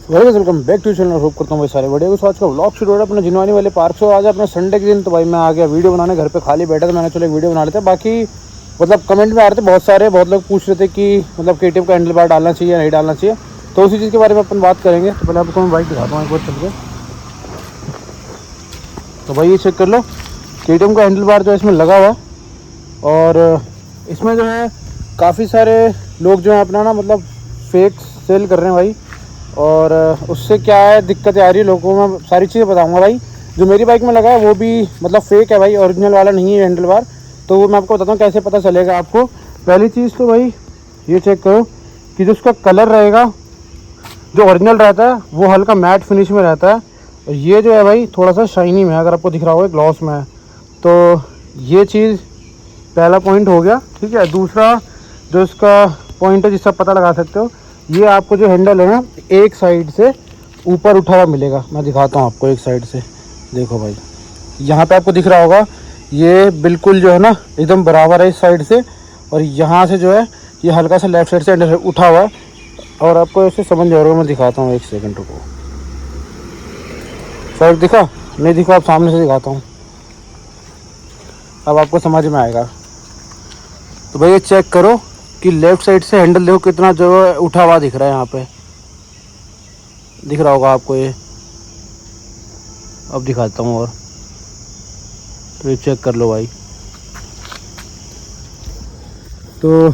Welcome back to channel. Hope करता हूँ भाई सारे बढ़िया। कुछ आज का व्लॉग शुरू हो रहा है अपने जिनवानी वाले पार्क से। आज अपने संडे के दिन तो भाई मैं आ गया वीडियो बनाने। घर पे खाली बैठा था, मैंने चलो एक वीडियो बना लेते हैं। बाकी मतलब कमेंट में आ रहे थे बहुत लोग पूछ रहे थे कि मतलब KTM का हैंडल बार डालना चाहिए या नहीं डालना चाहिए, तो उसी चीज़ के बारे में अपन बात करेंगे। तो पहले आपको मैं बाइक दिखाता हूँ एक बार चल के। तो भाई ये चेक कर लो, KTM का हैंडल बार जो है इसमें लगा हुआ है। और इसमें जो है काफ़ी सारे लोग जो है अपना ना मतलब फेक सेल कर रहे हैं भाई। और उससे क्या है दिक्कतें आ रही है लोगों को, मैं सारी चीज़ें बताऊंगा भाई। जो मेरी बाइक में लगा है वो भी मतलब फेक है भाई, ओरिजिनल वाला नहीं है हैंडल बार। तो वो मैं आपको बताता हूँ कैसे पता चलेगा आपको। पहली चीज़ तो भाई ये चेक करो कि जो उसका कलर रहेगा, जो ओरिजिनल रहता है वो हल्का मैट फिनिश में रहता है, और ये जो है भाई थोड़ा सा शाइनी में है। अगर आपको दिख रहा होगा ग्लॉस में है, तो ये चीज़ पहला पॉइंट हो गया। ठीक है, दूसरा जो इसका पॉइंट है जिससे आप पता लगा सकते हो, ये आपको जो हैंडल है ना एक साइड से ऊपर उठा हुआ मिलेगा। मैं दिखाता हूँ आपको एक साइड से। देखो भाई यहाँ पे आपको दिख रहा होगा, ये बिल्कुल जो है ना एकदम बराबर है इस साइड से, और यहाँ से जो है ये हल्का सा लेफ्ट साइड से हैंडल उठा हुआ है। और आपको ऐसे समझ जाओगे, मैं दिखाता हूँ, एक सेकंड रुको। फर्क दिखा? नहीं दिखा, आप सामने से दिखाता हूँ, अब आपको समझ में आएगा। तो भाई ये चेक करो कि लेफ़्ट साइड से हैंडल देखो कितना जो है उठा हुआ दिख रहा है। यहाँ पे दिख रहा होगा आपको ये, अब दिखाता हूँ। और तो ये चेक कर लो भाई। तो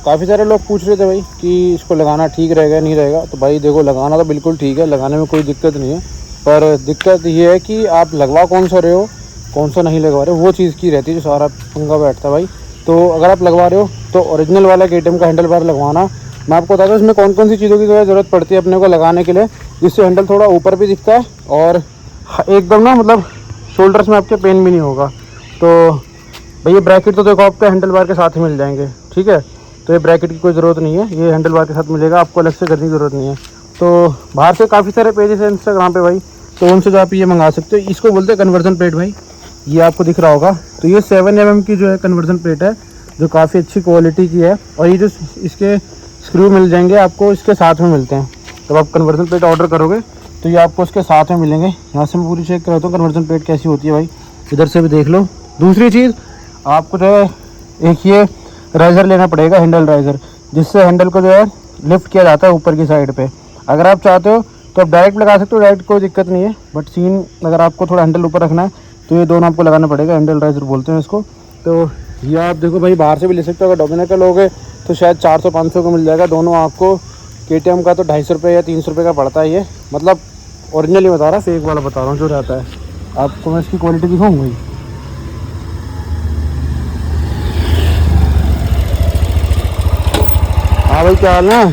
काफ़ी सारे लोग पूछ रहे थे भाई कि इसको लगाना ठीक रहेगा नहीं रहेगा। तो भाई देखो, लगाना तो बिल्कुल ठीक है, लगाने में कोई दिक्कत नहीं है। पर दिक्कत ये है कि आप लगवा कौन सा रहे हो, कौन सा नहीं लगवा रहे हो, वो चीज़ की रहती है जो सारा पंगा बैठता है भाई। तो अगर आप लगवा रहे हो तो ओरिजिनल वाला KTM का हैंडल बार लगवाना। मैं आपको बताता हूँ इसमें कौन कौन सी चीज़ों की ज़रूरत पड़ती है अपने को लगाने के लिए, जिससे हैंडल थोड़ा ऊपर भी दिखता है और एकदम ना मतलब शोल्डर्स में आपके पेन भी नहीं होगा। तो भाई ये ब्रैकेट तो देखो आपके हैंडल बार के साथ ही मिल जाएंगे। ठीक है, तो ये ब्रैकेट की कोई ज़रूरत नहीं है, ये हैंडल बार के साथ मिलेगा, आपको अलग से करने की ज़रूरत नहीं है। तो बाहर से काफ़ी सारे पेजेस हैं इंस्टाग्राम पे भाई, तो उनसे जो आप ये मंगा सकते हो। इसको बोलते हैं कन्वर्जन प्लेट भाई, ये आपको दिख रहा होगा। तो ये 7 mm की जो है कन्वर्जन प्लेट है, जो काफ़ी अच्छी क्वालिटी की है। और ये जो इसके स्क्रू मिल जाएंगे आपको इसके साथ में मिलते हैं। जब आप कन्वर्जन प्लेट ऑर्डर करोगे तो ये आपको इसके साथ में मिलेंगे। यहाँ से मैं पूरी चेक कराता हूँ कन्वर्जन प्लेट कैसी होती है भाई, इधर से भी देख लो। दूसरी चीज़ आपको जो है एक ये राइज़र लेना पड़ेगा, हैंडल राइज़र, जिससे हैंडल को जो है लिफ्ट किया जाता है ऊपर की साइड पे। अगर आप चाहते हो तो आप डायरेक्ट लगा सकते हो, डायरेक्ट कोई दिक्कत नहीं है। बट सीन अगर आपको थोड़ा हैंडल ऊपर रखना है तो ये दोनों आपको लगाना पड़ेगा, हैंडल राइज़र बोलते हैं इसको। तो ये आप देखो भाई बाहर से भी ले सकते हो। अगर डोमिनर का लोगे तो शायद 400-500 का मिल जाएगा दोनों आपको। KTM का तो 250 रुपये या 300 रुपये का पड़ता है ये। मतलब ओरिजिनली बता रहा, फेक वाला बता रहा हूँ जो रहता है। आपको मैं इसकी क्वालिटी दिखाऊँगा ही। हाँ भाई क्या हाल है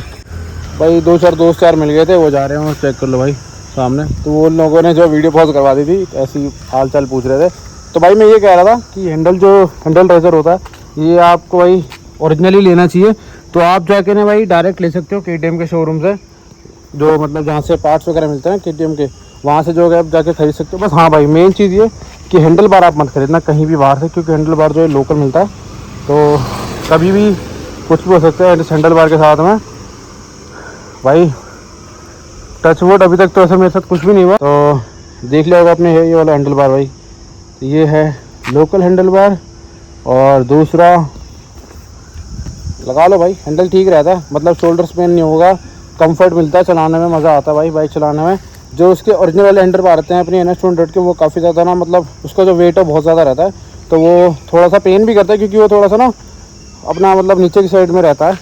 भाई? 2-4 दोस्त यार मिल गए थे, वो जा रहे हैं, चेक कर लो भाई सामने। तो वो लोगों ने जो वीडियो पॉज करवा दी थी, ऐसी हाल चाल पूछ रहे थे। तो भाई मैं ये कह रहा था कि हैंडल राइज़र होता है ये आपको भाई ओरिजिनली लेना चाहिए। तो आप जाके ना भाई डायरेक्ट ले सकते हो KTM के शोरूम से, जो मतलब जहाँ से पार्ट्स वगैरह मिलते हैं KTM के, वहाँ से जो है आप जाके खरीद सकते हो। बस हाँ भाई मेन चीज़ ये कि हैंडल बार आप मत खरीदना कहीं भी बाहर से, क्योंकि हैंडल बार जो है लोकल मिलता है, तो कभी भी कुछ भी हो सकता है हैंडल बार के साथ में भाई। टच वुड अभी तक तो ऐसा मेरे साथ कुछ भी नहीं हुआ। तो देख लिया होगा आपने ये वाला हैंडल बार भाई, ये है लोकल हैंडल बार। और दूसरा लगा लो भाई, हैंडल ठीक रहता है, मतलब शोल्डर्स पेन नहीं होगा, कंफर्ट मिलता है, चलाने में मज़ा आता है भाई बाइक चलाने में। जो उसके ओरिजिनल वाले हैंडल बार आते हैं अपनी NS200 के, वो काफ़ी ज़्यादा ना मतलब उसका जो वेट है बहुत ज़्यादा रहता है, तो वो थोड़ा सा पेन भी करता है, क्योंकि वो थोड़ा सा ना अपना मतलब नीचे की साइड में रहता है।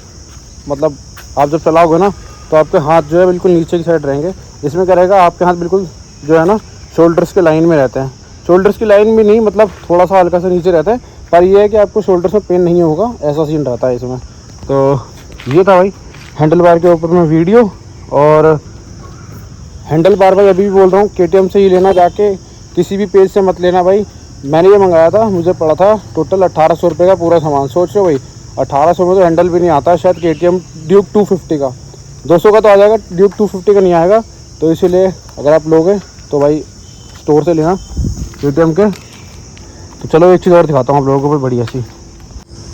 मतलब आप जब चलाओगे ना तो आपके हाथ जो है बिल्कुल नीचे की साइड रहेंगे। इसमें क्या रहेगा, आपके हाथ बिल्कुल जो है ना शोल्डर्स के लाइन में रहते हैं। शोल्डर्स की लाइन भी नहीं, मतलब थोड़ा सा हल्का सा नीचे रहता है, पर ये है कि आपको शोल्डर्स में पेन नहीं होगा, ऐसा सीन रहता है इसमें। तो ये था भाई हैंडल बार के ऊपर में वीडियो। और हैंडल बार भाई अभी भी बोल रहा हूँ KTM से ही लेना, जाके किसी भी पेज से मत लेना भाई। मैंने ये मंगाया था, मुझे पड़ा था टोटल 1800 रुपये का पूरा सामान। सोच लो भाई 1800 में तो हैंडल भी नहीं आता शायद KTM ड्यूक 250 का। 200 का तो आ जाएगा, ड्यूक 250 का नहीं आएगा। तो इसीलिए अगर आप लोगे तो भाई स्टोर से लेना KTM के। तो चलो एक चीज़ और दिखाता हूँ आप लोगों को भाई बढ़िया सी।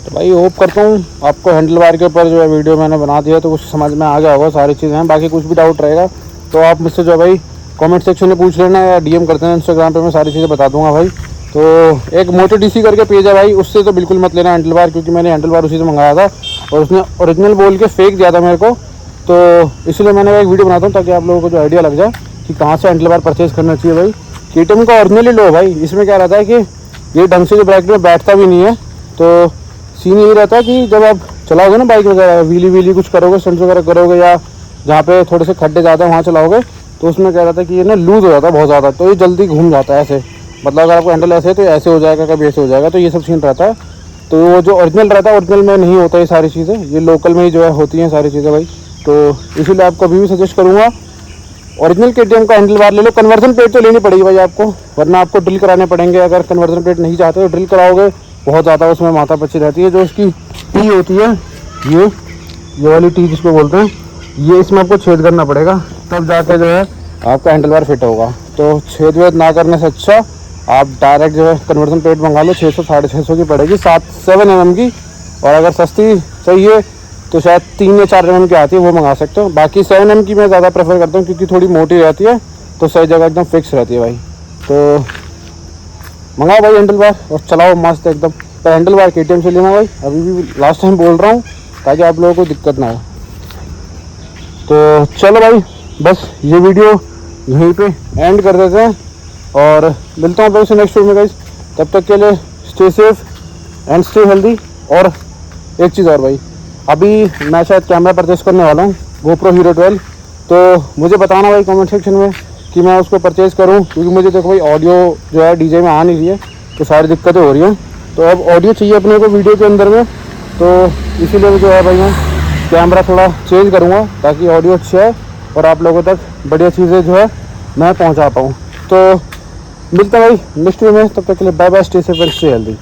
तो भाई होप करता हूँ आपको हैंडल बार के ऊपर जो है वीडियो मैंने बना दिया तो कुछ समझ में आ गया होगा, सारी चीज़ें हैं। बाकी कुछ भी डाउट रहेगा तो आप मुझसे जो है भाई कमेंट सेक्शन में पूछ लेना या डीएम करते हैं इंस्टाग्राम पे, मैं सारी चीज़ें बता दूंगा भाई। तो एक मोटो डीसी करके पेज है भाई, उससे तो बिल्कुल मत लेना हैंडल बार, क्योंकि मैंने हैंडल बार उसी से मंगाया था और उसने ओरिजिनल बोल के फेक दिया था मेरे को। तो इसलिए मैंने एक वीडियो बनाता हूँ ताकि आप लोगों को जो आइडिया लग जाए कि कहाँ से हैंडल बार परचेज़ करना चाहिए भाई। केटीएम का ओरिजिनली लो भाई, इसमें क्या रहता है कि ये ढंग से जो ब्रैकेट में बैठता भी नहीं है। तो सीन यही रहता है कि जब आप चलाओगे ना बाइक वगैरह, व्हीली कुछ करोगे, स्टंट्स वगैरह करोगे या जहाँ पे थोड़े से खड्डे ज़्यादा है वहाँ चलाओगे, तो उसमें क्या रहता है कि ये ना लूज़ हो जाता है बहुत ज़्यादा, तो ये जल्दी घूम जाता है ऐसे। मतलब अगर आपको हैंडल ऐसे है तो ऐसे हो जाएगा, कभी ऐसे हो जाएगा, तो ये सब सीन रहता है। तो वो जो ओरिजिनल रहता है ओरिजिनल में नहीं होता ये सारी चीज़ें, ये लोकल में ही जो है होती हैं सारी चीज़ें भाई। तो इसीलिए आपको अभी भी सजेस्ट करूँगा ओरिजिनल केटीएम का हैंडल बार ले लो। कन्वर्जन प्लेट तो लेनी पड़ेगी भाई आपको, वरना आपको ड्रिल कराने पड़ेंगे। अगर कन्वर्जन प्लेट नहीं चाहते तो ड्रिल कराओगे, बहुत ज़्यादा उसमें माथा पच्ची रहती है। जो उसकी टी होती है, ये वाली टी जिसको बोलते हैं, ये इसमें आपको छेद करना पड़ेगा, तब जाके जो है आपका हैंडल बार फिट होगा। तो छेद वेद ना करने से अच्छा आप डायरेक्ट जो है कन्वर्जन प्लेट मंगा लो, 600 650 की पड़ेगी, 7 mm की। और अगर सस्ती चाहिए तो शायद 3 या 4 mm की आती है, वो मंगा सकते हो। बाकी 7 mm की मैं ज़्यादा प्रेफर करता हूँ क्योंकि थोड़ी मोटी रहती है, तो सही जगह एकदम फिक्स रहती है भाई। तो मंगाओ भाई हैंडल बार और चलाओ मस्त एकदम। तो हैंडल बार केटीएम से लेना भाई, अभी भी लास्ट टाइम बोल रहा हूँ ताकि आप लोगों को दिक्कत ना हो। तो चलो भाई, बस ये वीडियो यहीं पे एंड कर देते हैं और मिलता हूँ आपसे नेक्स्ट वीडियो में गाइस। तब तक के लिए stay safe and stay healthy. और एक चीज़ और भाई, अभी मैं शायद कैमरा परचेस करने वाला हूँ, GoPro Hero 12। तो मुझे बताना भाई कमेंट सेक्शन में कि मैं उसको परचेज़ करूँ, क्योंकि मुझे देखो भाई ऑडियो जो है डीजे में आ नहीं रही है, तो सारी दिक्कतें हो रही हैं। तो अब ऑडियो चाहिए अपने को वीडियो के अंदर में, तो इसीलिए जो है भाई मैं कैमरा थोड़ा चेंज करूँगा ताकि ऑडियो अच्छा है और आप लोगों तक बढ़िया चीज़ें जो है मैं पहुँचा पाऊँ। तो मिलता है भाई नेक्स्ट वीडियो में, तब तक के लिए bye bye, stay safe and stay healthy.